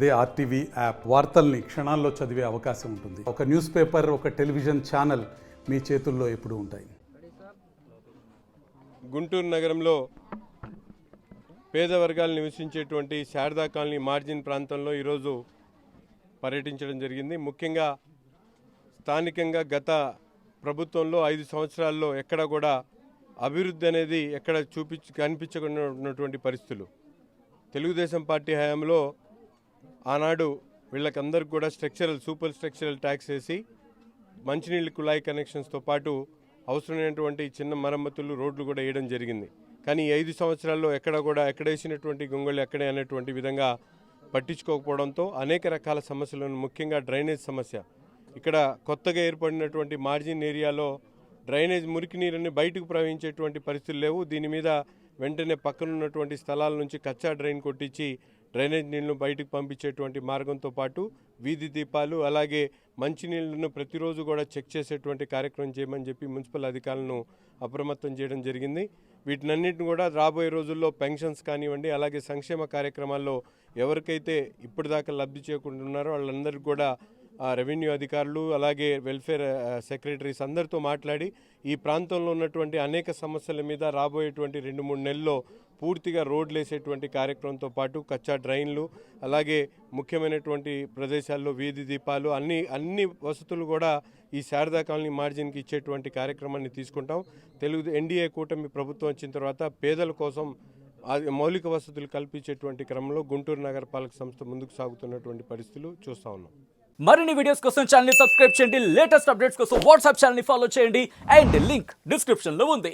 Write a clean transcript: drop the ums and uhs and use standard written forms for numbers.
అదే RTV app వార్తల్ని క్షణాల్లో చదివే అవకాశం ఉంటుంది. ఒక న్యూస్ పేపర్, ఒక టెలివిజన్ ఛానల్ మీ చేతుల్లో ఎప్పుడూ ఉంటాయి. గుంటూరు నగరంలో పేద వర్గాలు నివసించేటువంటి శారదా కాలనీ మార్జిన్ ప్రాంతంలో ఈరోజు పర్యటించడం జరిగింది. ముఖ్యంగా స్థానికంగా గత ప్రభుత్వంలో 5 సంవత్సరాల్లో ఎక్కడ కూడా అభివృద్ధి అనేది ఎక్కడ కనిపించకుండా ఉన్నటువంటి పరిస్థితులు. తెలుగుదేశం పార్టీ హయాంలో ఆనాడు వీళ్ళకందరికి కూడా సూపర్ స్ట్రక్చరల్ ట్యాక్స్ వేసి మంచినీళ్ళు కుళాయి కనెక్షన్స్తో పాటు అవసరమైనటువంటి చిన్న మరమ్మతులు, రోడ్లు కూడా వేయడం జరిగింది. కానీ ఈ 5 సంవత్సరాల్లో ఎక్కడ వేసినటువంటి గొంగళ్ళు ఎక్కడే అనేటువంటి విధంగా పట్టించుకోకపోవడంతో అనేక రకాల సమస్యలను, ముఖ్యంగా డ్రైనేజ్ సమస్య, ఇక్కడ కొత్తగా ఏర్పడినటువంటి మార్జిన్ ఏరియాలో డ్రైనేజ్ మురికి నీరుని బయటకు ప్రవహించేటువంటి పరిస్థితులు లేవు. దీని మీద వెంటనే పక్కనున్నటువంటి స్థలాల నుంచి కచ్చా డ్రైన్ కొట్టించి డ్రైనేజ్ నీళ్లను బయటకు పంపించేటువంటి మార్గంతో పాటు వీధి దీపాలు, అలాగే మంచినీళ్లను ప్రతిరోజు కూడా చెక్ చేసేటువంటి కార్యక్రమం చేయమని చెప్పి మున్సిపల్ అధికారులను అప్రమత్తం చేయడం జరిగింది. వీటినన్నింటిని కూడా రాబోయే రోజుల్లో పెన్షన్స్ కానివ్వండి, అలాగే సంక్షేమ కార్యక్రమాల్లో ఎవరికైతే ఇప్పటిదాకా లబ్ధి చేయకుండా ఉన్నారో వాళ్ళందరికీ కూడా రెవెన్యూ అధికారులు, అలాగే వెల్ఫేర్ సెక్రటరీస్ అందరితో మాట్లాడి ఈ ప్రాంతంలో ఉన్నటువంటి అనేక సమస్యల మీద రాబోయేటువంటి 2-3 నెలల్లో పూర్తిగా రోడ్లు వేసేటువంటి కార్యక్రమంతో పాటు కచ్చా డ్రైన్లు, అలాగే ముఖ్యమైనటువంటి ప్రదేశాల్లో వీధి దీపాలు, అన్ని వసతులు కూడా ఈ శారదా కాలనీ మార్జిన్కి ఇచ్చేటువంటి కార్యక్రమాన్ని తీసుకుంటాం. ఎన్డీఏ కూటమి ప్రభుత్వం వచ్చిన తర్వాత పేదల కోసం మౌలిక వసతులు కల్పించేటువంటి క్రమంలో గుంటూరు నగరపాలక సంస్థ ముందుకు సాగుతున్నటువంటి పరిస్థితులు చూస్తూ ఉన్నాం. మరిన్ని వీడియోస్ కోసం ఛానల్ ని సబ్స్క్రైబ్ చేయండి. లేటెస్ట్ అప్డేట్స్ కోసం వాట్సాప్ ఛానల్ ని ఫాలో చేయండి. అండ్ లింక్ డిస్క్రిప్షన్ లో ఉంది.